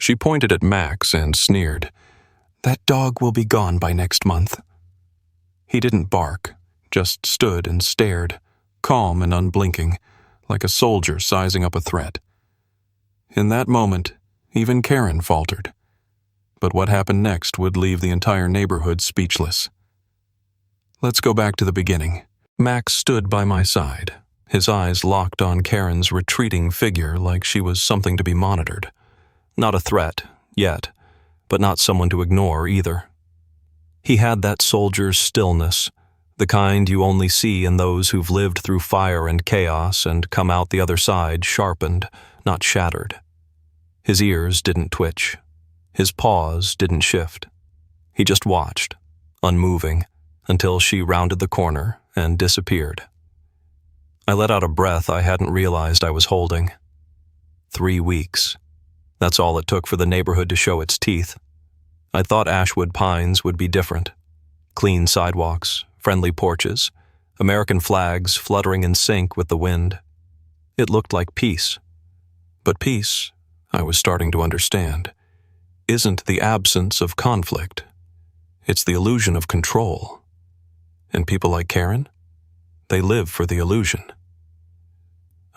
She pointed at Max and sneered. "That dog will be gone by next month." He didn't bark, just stood and stared, calm and unblinking, like a soldier sizing up a threat. In that moment, even Karen faltered. But what happened next would leave the entire neighborhood speechless. Let's go back to the beginning. Max stood by my side, his eyes locked on Karen's retreating figure like she was something to be monitored. Not a threat, yet, but not someone to ignore either. He had that soldier's stillness, the kind you only see in those who've lived through fire and chaos and come out the other side sharpened, not shattered. His ears didn't twitch. His paws didn't shift. He just watched, unmoving, until she rounded the corner and disappeared. I let out a breath I hadn't realized I was holding. 3 weeks. That's all it took for the neighborhood to show its teeth. I thought Ashwood Pines would be different. Clean sidewalks, friendly porches, American flags fluttering in sync with the wind. It looked like peace. But peace, I was starting to understand, isn't the absence of conflict. It's the illusion of control. And people like Karen? They live for the illusion.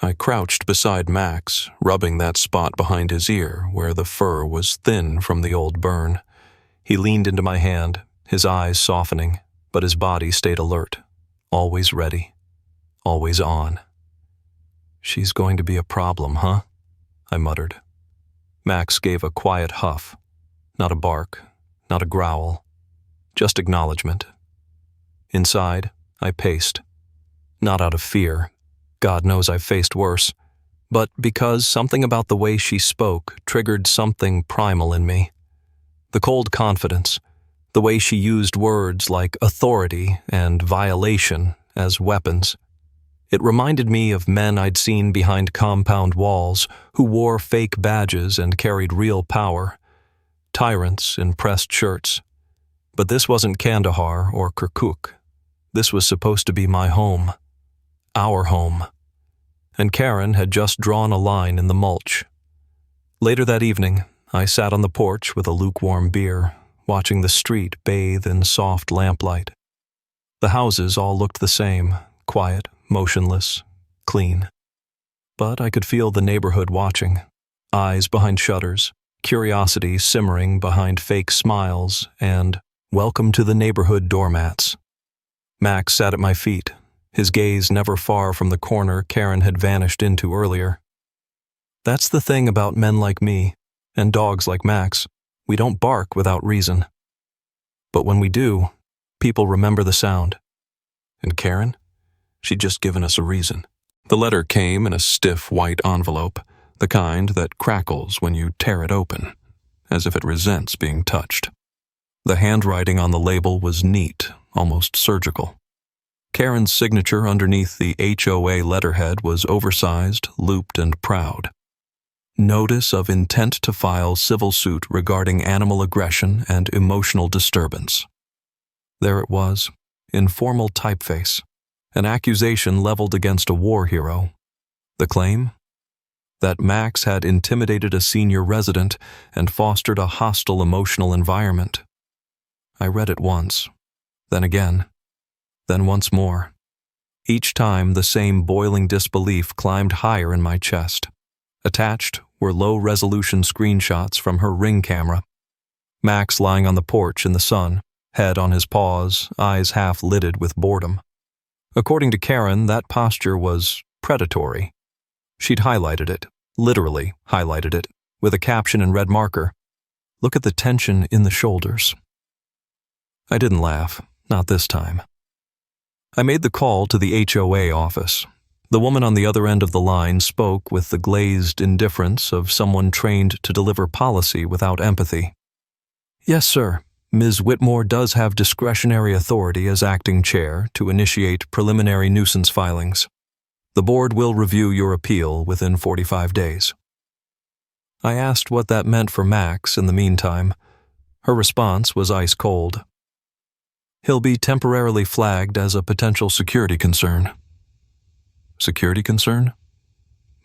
I crouched beside Max, rubbing that spot behind his ear where the fur was thin from the old burn. He leaned into my hand, his eyes softening, but his body stayed alert, always ready, always on. "She's going to be a problem, huh?" I muttered. Max gave a quiet huff. Not a bark, not a growl, just acknowledgement. Inside, I paced. Not out of fear. God knows I've faced worse. But because something about the way she spoke triggered something primal in me. The cold confidence, the way she used words like authority and violation as weapons. It reminded me of men I'd seen behind compound walls who wore fake badges and carried real power. Tyrants in pressed shirts. But this wasn't Kandahar or Kirkuk. This was supposed to be my home. Our home. And Karen had just drawn a line in the mulch. Later that evening, I sat on the porch with a lukewarm beer, watching the street bathe in soft lamplight. The houses all looked the same, quiet, motionless, clean. But I could feel the neighborhood watching, eyes behind shutters, curiosity simmering behind fake smiles, and welcome to the neighborhood doormats. Max sat at my feet, his gaze never far from the corner Karen had vanished into earlier. That's the thing about men like me, and dogs like Max. We don't bark without reason. But when we do, people remember the sound. And Karen? She'd just given us a reason. The letter came in a stiff white envelope, the kind that crackles when you tear it open, as if it resents being touched. The handwriting on the label was neat, almost surgical. Karen's signature underneath the HOA letterhead was oversized, looped, and proud. Notice of intent to file civil suit regarding animal aggression and emotional disturbance. There it was, in formal typeface, an accusation leveled against a war hero. The claim? That Max had intimidated a senior resident and fostered a hostile emotional environment. I read it once, then again, then once more. Each time the same boiling disbelief climbed higher in my chest. Attached were low-resolution screenshots from her Ring camera. Max lying on the porch in the sun, head on his paws, eyes half-lidded with boredom. According to Karen, that posture was predatory. She'd highlighted it, literally highlighted it, with a caption in red marker. "Look at the tension in the shoulders." I didn't laugh, not this time. I made the call to the HOA office. The woman on the other end of the line spoke with the glazed indifference of someone trained to deliver policy without empathy. "Yes, sir. Ms. Whitmore does have discretionary authority as acting chair to initiate preliminary nuisance filings. The board will review your appeal within 45 days. I asked what that meant for Max in the meantime. Her response was ice cold. "He'll be temporarily flagged as a potential security concern." Security concern?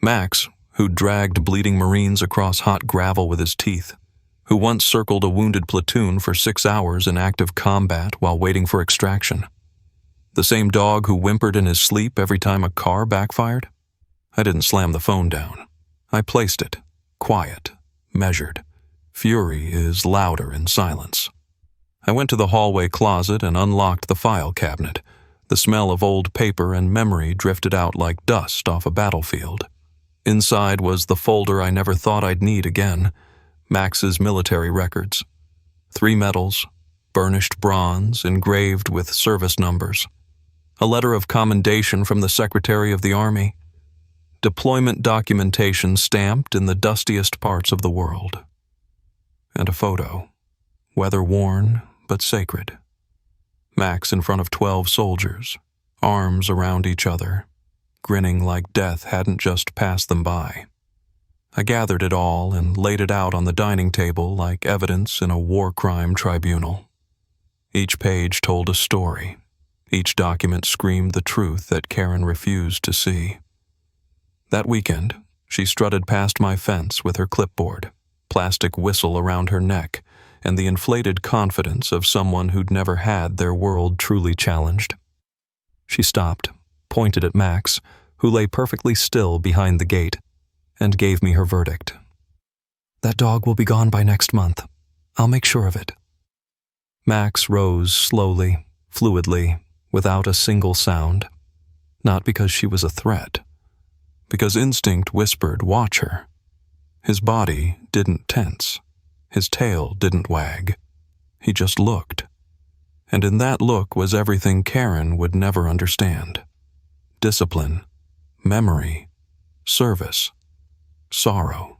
Max, who dragged bleeding Marines across hot gravel with his teeth, who once circled a wounded platoon for 6 hours in active combat while waiting for extraction. The same dog who whimpered in his sleep every time a car backfired? I didn't slam the phone down. I placed it, quiet, measured. Fury is louder in silence. I went to the hallway closet and unlocked the file cabinet. The smell of old paper and memory drifted out like dust off a battlefield. Inside was the folder I never thought I'd need again, Max's military records. 3 medals, burnished bronze engraved with service numbers. A letter of commendation from the Secretary of the Army. Deployment documentation stamped in the dustiest parts of the world. And a photo, weather-worn but sacred. Max in front of 12 soldiers, arms around each other, grinning like death hadn't just passed them by. I gathered it all and laid it out on the dining table like evidence in a war crime tribunal. Each page told a story. Each document screamed the truth that Karen refused to see. That weekend, she strutted past my fence with her clipboard, plastic whistle around her neck, and the inflated confidence of someone who'd never had their world truly challenged. She stopped, pointed at Max, who lay perfectly still behind the gate, and gave me her verdict. "That dog will be gone by next month. I'll make sure of it." Max rose slowly, fluidly, without a single sound. Not because she was a threat. Because instinct whispered, "Watch her." His body didn't tense. His tail didn't wag. He just looked. And in that look was everything Karen would never understand. Discipline, memory, service, sorrow,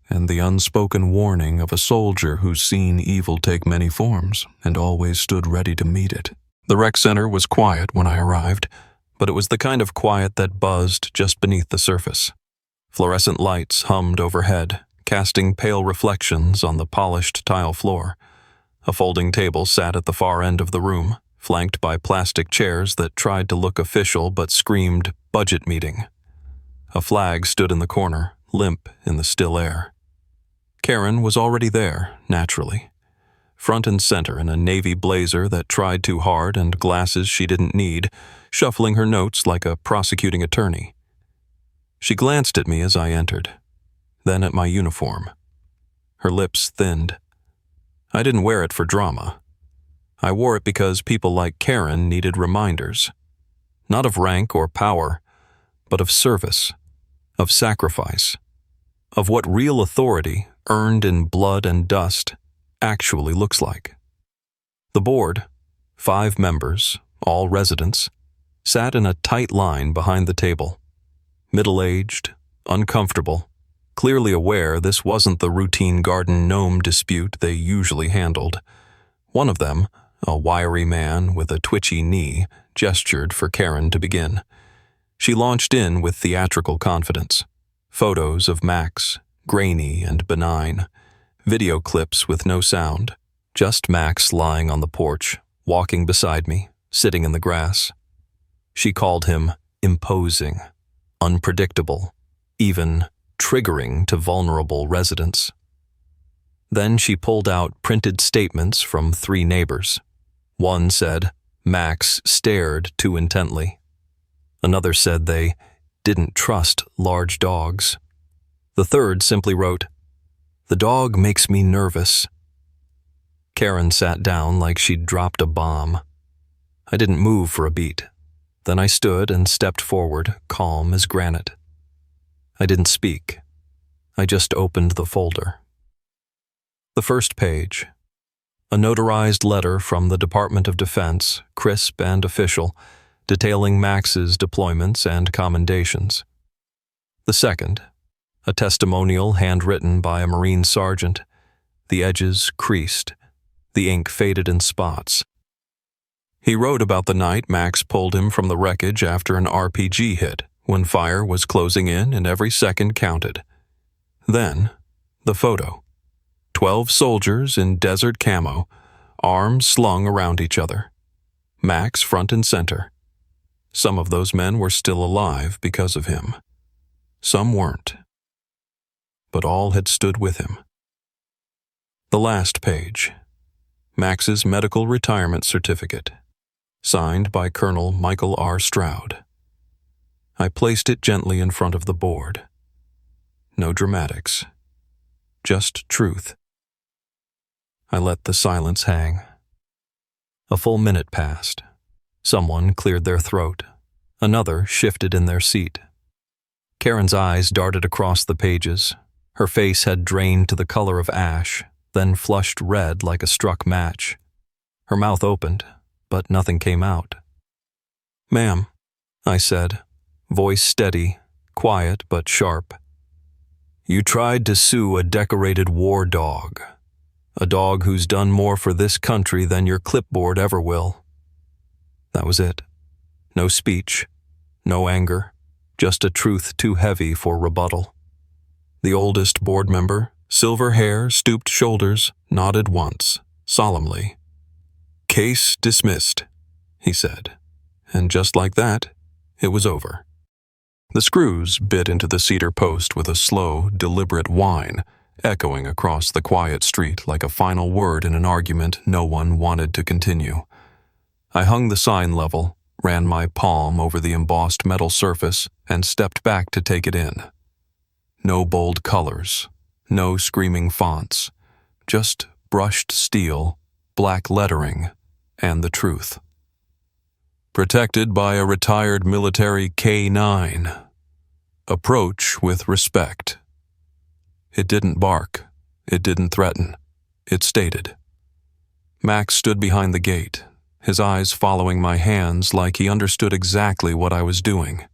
and the unspoken warning of a soldier who's seen evil take many forms and always stood ready to meet it. The rec center was quiet when I arrived, but it was the kind of quiet that buzzed just beneath the surface. Fluorescent lights hummed overhead, casting pale reflections on the polished tile floor. A folding table sat at the far end of the room, flanked by plastic chairs that tried to look official but screamed budget meeting. A flag stood in the corner, limp in the still air. Karen was already there, naturally. Front and center in a navy blazer that tried too hard and glasses she didn't need, shuffling her notes like a prosecuting attorney. She glanced at me as I entered, then at my uniform. Her lips thinned. I didn't wear it for drama. I wore it because people like Karen needed reminders. Not of rank or power, but of service, of sacrifice, of what real authority, earned in blood and dust, actually looks like. The board, 5 members, all residents, sat in a tight line behind the table. Middle-aged, uncomfortable, clearly aware this wasn't the routine garden gnome dispute they usually handled. One of them, a wiry man with a twitchy knee, gestured for Karen to begin. She launched in with theatrical confidence. Photos of Max, grainy and benign. Video clips with no sound. Just Max lying on the porch, walking beside me, sitting in the grass. She called him imposing, unpredictable, even triggering to vulnerable residents. Then she pulled out printed statements from 3 neighbors. One said, Max stared too intently. Another said they didn't trust large dogs. The third simply wrote, "The dog makes me nervous." Karen sat down like she'd dropped a bomb. I didn't move for a beat. Then I stood and stepped forward, calm as granite. I didn't speak. I just opened the folder. The first page. A notarized letter from the Department of Defense, crisp and official, detailing Max's deployments and commendations. The second. A testimonial handwritten by a Marine sergeant, the edges creased, the ink faded in spots. He wrote about the night Max pulled him from the wreckage after an RPG hit, when fire was closing in and every second counted. Then, the photo. 12 soldiers in desert camo, arms slung around each other. Max front and center. Some of those men were still alive because of him. Some weren't. but all had stood with him. The last page. Max's medical retirement certificate, signed by Colonel Michael R. Stroud. I placed it gently in front of the board. No dramatics, just truth. I let the silence hang. A full minute passed. Someone cleared their throat. Another shifted in their seat. Karen's eyes darted across the pages. Her face had drained to the color of ash, then flushed red like a struck match. Her mouth opened, but nothing came out. "Ma'am," I said, voice steady, quiet but sharp. "You tried to sue a decorated war dog. A dog who's done more for this country than your clipboard ever will." That was it. No speech, no anger, just a truth too heavy for rebuttal. The oldest board member, silver hair, stooped shoulders, nodded once, solemnly. "Case dismissed," he said, and just like that, it was over. The screws bit into the cedar post with a slow, deliberate whine, echoing across the quiet street like a final word in an argument no one wanted to continue. I hung the sign level, ran my palm over the embossed metal surface, and stepped back to take it in. No bold colors, no screaming fonts, just brushed steel, black lettering, and the truth. Protected by a retired military K-9. Approach with respect. It didn't bark. It didn't threaten. It stated. Max stood behind the gate, his eyes following my hands like he understood exactly what I was doing.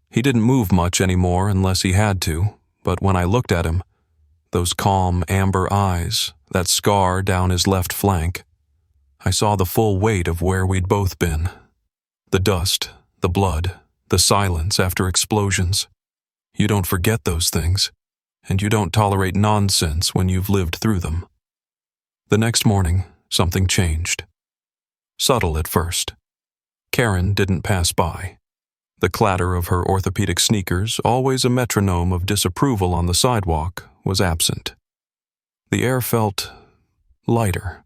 He didn't move much anymore unless he had to, but when I looked at him, those calm amber eyes, that scar down his left flank, I saw the full weight of where we'd both been. The dust, the blood, the silence after explosions. You don't forget those things, and you don't tolerate nonsense when you've lived through them. The next morning, something changed. Subtle at first. Karen didn't pass by. The clatter of her orthopedic sneakers, always a metronome of disapproval on the sidewalk, was absent. The air felt lighter.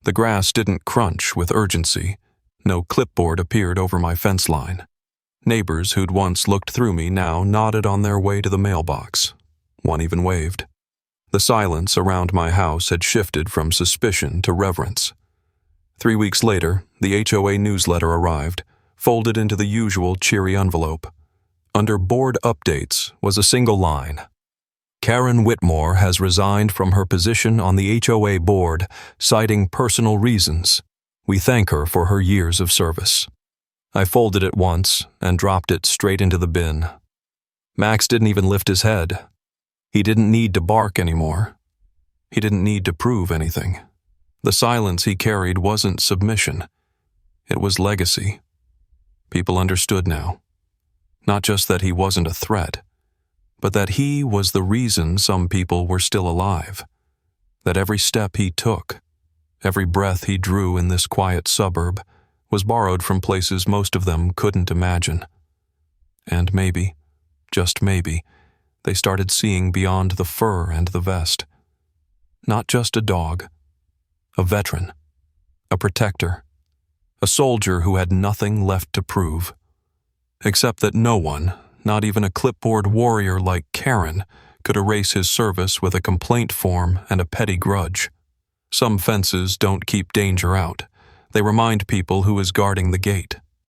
The grass didn't crunch with urgency. No clipboard appeared over my fence line. Neighbors who'd once looked through me now nodded on their way to the mailbox. One even waved. The silence around my house had shifted from suspicion to reverence. 3 weeks later, the HOA newsletter arrived, folded into the usual cheery envelope. Under board updates was a single line. Karen Whitmore has resigned from her position on the HOA board, citing personal reasons. We thank her for her years of service. I folded it once and dropped it straight into the bin. Max didn't even lift his head. He didn't need to bark anymore. He didn't need to prove anything. The silence he carried wasn't submission. It was legacy. People understood now. Not just that he wasn't a threat, but that he was the reason some people were still alive. That every step he took, every breath he drew in this quiet suburb, was borrowed from places most of them couldn't imagine. And maybe, just maybe, they started seeing beyond the fur and the vest. Not just a dog, a veteran, a protector, a soldier who had nothing left to prove. Except that no one, not even a clipboard warrior like Karen, could erase his service with a complaint form and a petty grudge. Some fences don't keep danger out. They remind people who is guarding the gate.